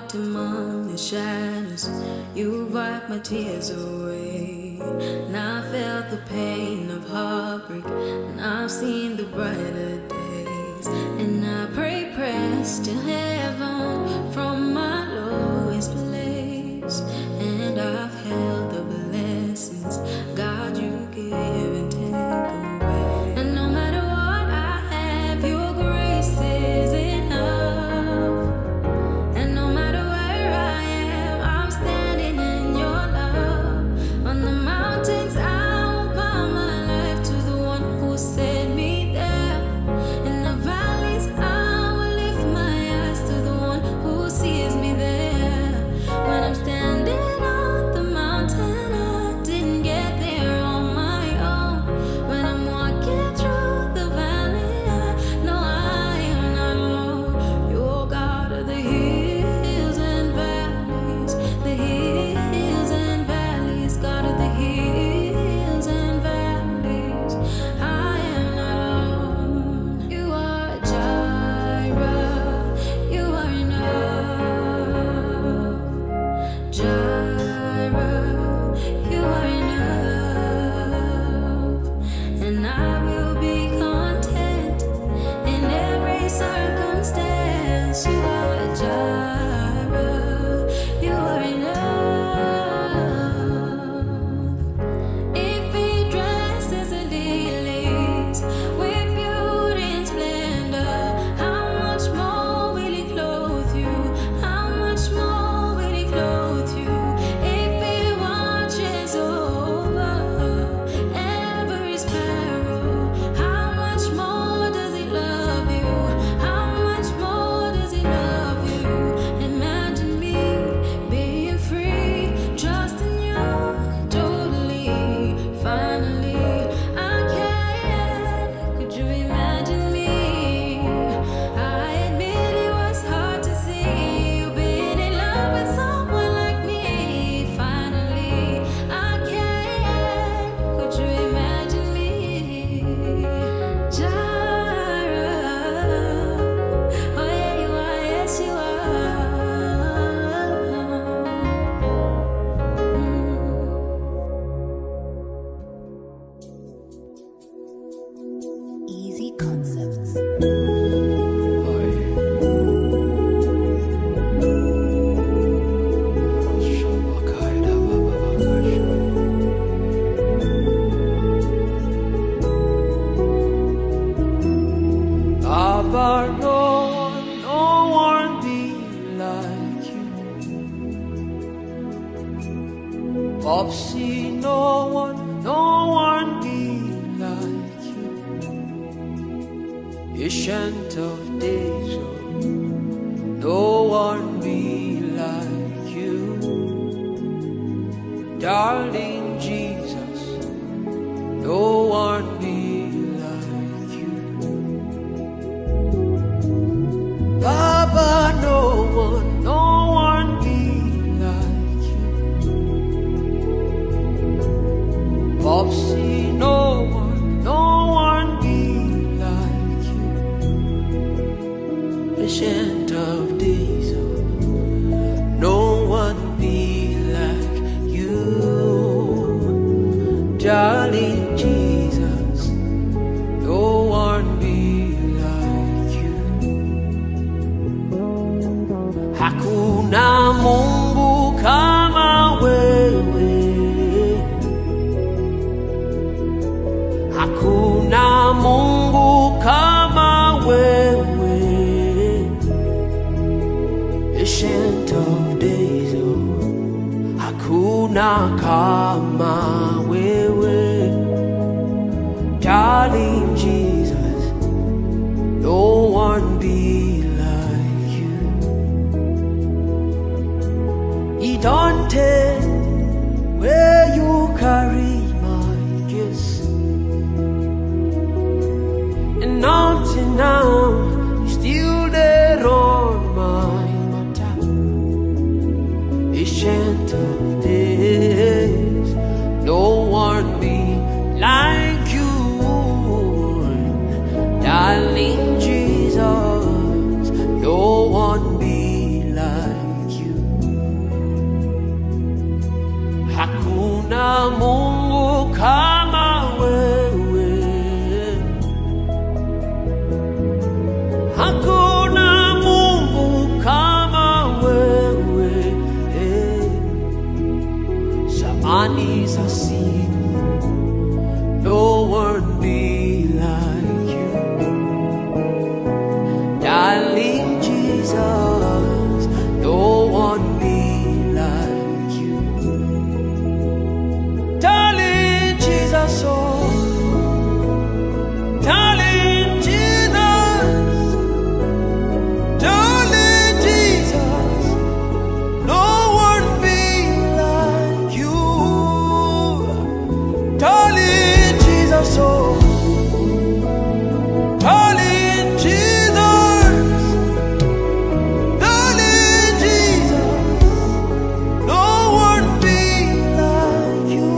walked among the shadows, you wiped my tears away. And I felt the pain of heartbreak, and I've seen the brighter days. And I pray prayers to heaven from my lowest place. And I've held the blessings God you give and take away. And no matter what I have, your grace is enough. And no matter where I am, I'm standing in your love. On the mountains I will bow my life to the one who set me there. In the valleys I will lift my eyes to the one who sees me there. When I'm standing on the mountain, I didn't get there on my own. When I'm walking through the valley, I know I am not alone. You're God of the hills and valleys, the hills and valleys, God of the hills and valleys. I am not alone. You are Jireh, you are enough. Jireh, you are enough. And I will be content in every circumstance. You are Jireh, you are enough. If he dresses the lilies with beauty and splendor, how much more will he clothe you? How much more will he clothe you? If he watches over every sparrow, how much more does he love you? How much more does he love you? Imagine me being free, trusting you totally, finally. I can. Could you imagine me? I admit it was hard to see you being in love with someone like me. Finally, I can. Could you imagine me? Jireh, oh yeah, you are, yes you are. Easy concepts. Abba, no one be like you. Popsy, no one be like you. Ancient of days, oh, no one be like you. Darling Jesus, no one be like you. Baba, no one be like you. Popsy, no one be like you. Ancient of days, oh, no one be like you. Darling Jesus, no one be like you. Hakuna Mungu kama wewe. Hakuna Mungu kama wewe. Ancient of days, oh, hakuna kama wewe. Darling Jesus, no one be like you. It don't take where you carry my kiss. And until now, you still there on my matter. Ancient of days, no one be like you. Darling Jesus, no one be like hakuna Mungu kama wewe, hakuna Mungu kama wewe. Zamani za siku, no one be like you, darling Jesus, no one be like you, darling Jesus, oh, darling Jesus, darling Jesus, no one be like you, darling Jesus, oh, darling Jesus, darling Jesus, no one be like you,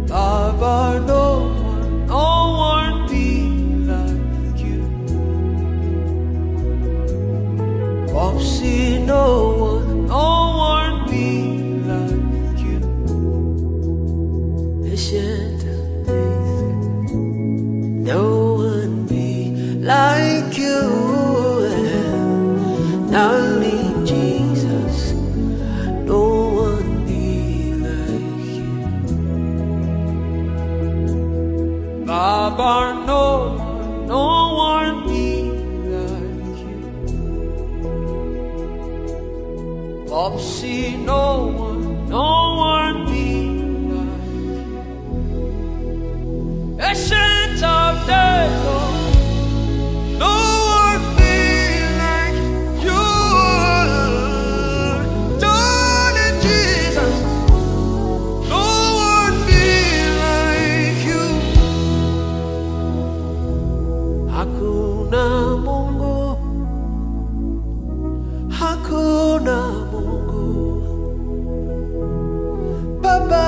Baba, no one be like you, Popsy, no one be like you, Ancient of days, no one be like you, darling Jesus, no one be like you, Baba, no one be like you, Popsy, no one be like you, Ancient of days, oh, no one be like you, darling Jesus, no one be like you, hakuna Mungu, hakuna Mungu, Baba,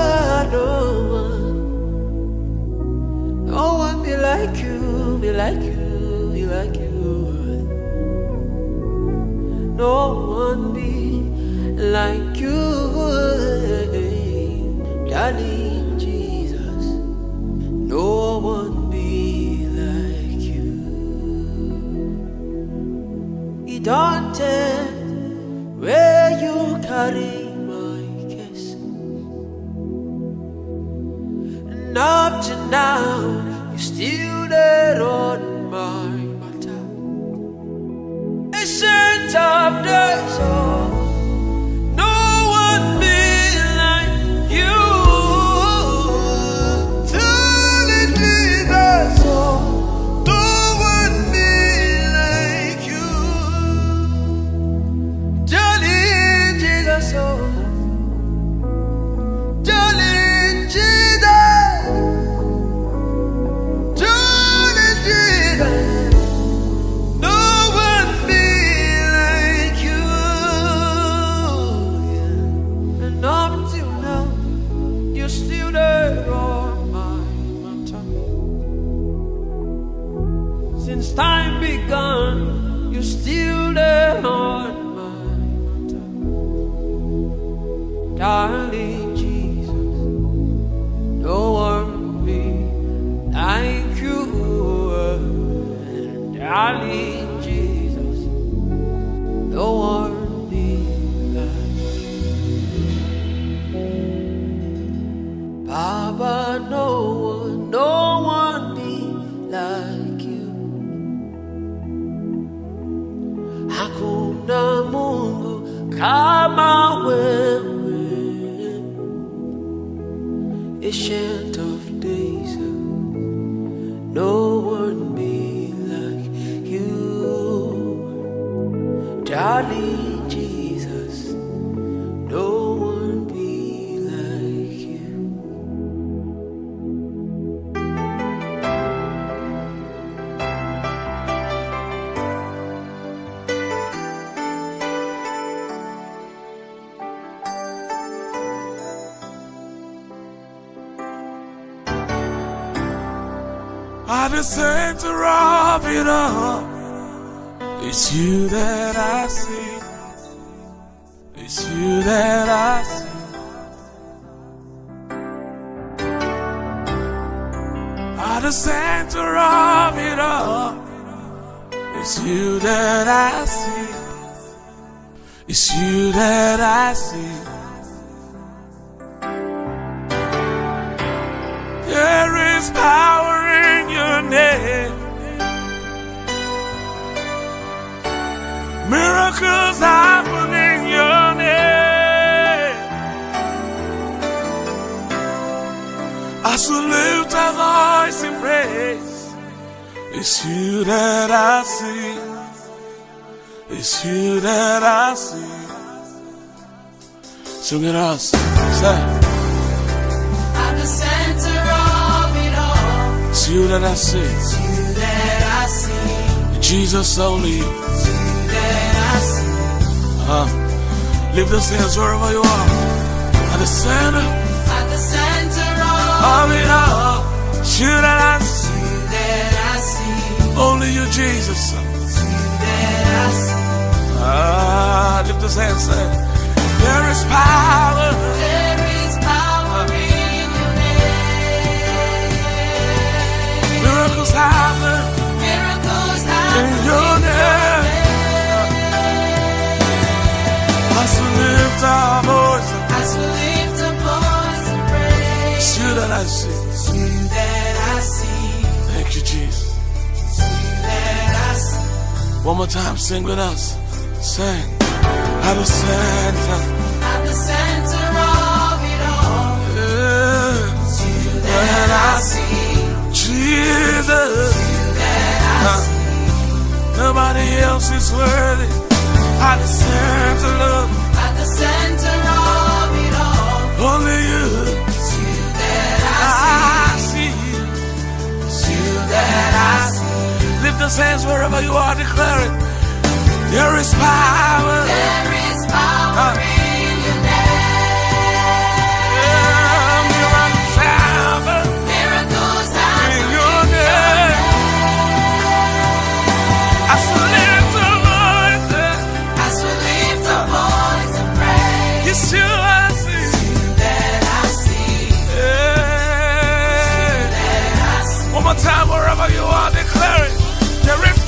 no one be like you, be like you, be like you, no one be like you, darling Jesus, no one be like you. You don't tell where you carry my case, and up to now you still there on my matter. Ancient of days, oh, no one be like you, darling Jesus, oh, no one be like you, darling Jesus, oh, darling Jesus, darling Jesus, no one be like you, yeah. And up till now, you're still there on my tongue. Since time begun, you're still there on my tongue, darling Jesus, no one be like you, darling Jesus, no one be like you, Baba, no one be like you, hakuna Mungu kama wewe, Ancient of days, no one be like you, darling Jesus, no one be like you. At the center of it all, it's you that I see. It's you that I see. At the center of it all, it's you that I see. It's you that I see. There is power in your name. Miracles happen in your name. As we lift our voice in praise, it's you that I see. It's you that I see. Sing it out. Say. At the center of it all, It's you that I see. it's you that I see. Jesus only. It's you that I see. Lift those hands wherever you are. At the center At the center of it all, it's you that I see. you that I see. Only you, Jesus. It's you that I see. Lift those hands. Say, there is power. There is power in your name. Miracles happen Miracles in happen your name. As we lift our voice, as we lift a voice of praise. it's you that I see. It's you that I see. Thank you, Jesus. It's you that I see. One more time, sing with us. Sing. At the center. At the center of it all, it's you that I see. Jesus. You that I see. Nobody else is worthy. At the center, Lord. At the center of it all, Only you. it's you that I I see. see you. It's you that I see. Lift those hands wherever you are, declare it. There is power. There is power in your name. Miracles happen Miracles in happen your name. As we lift our voices, as we lift a voice of praise. it's you I see. It's you that I see. Yeah. That I see. One more time, wherever you are, declare it. There is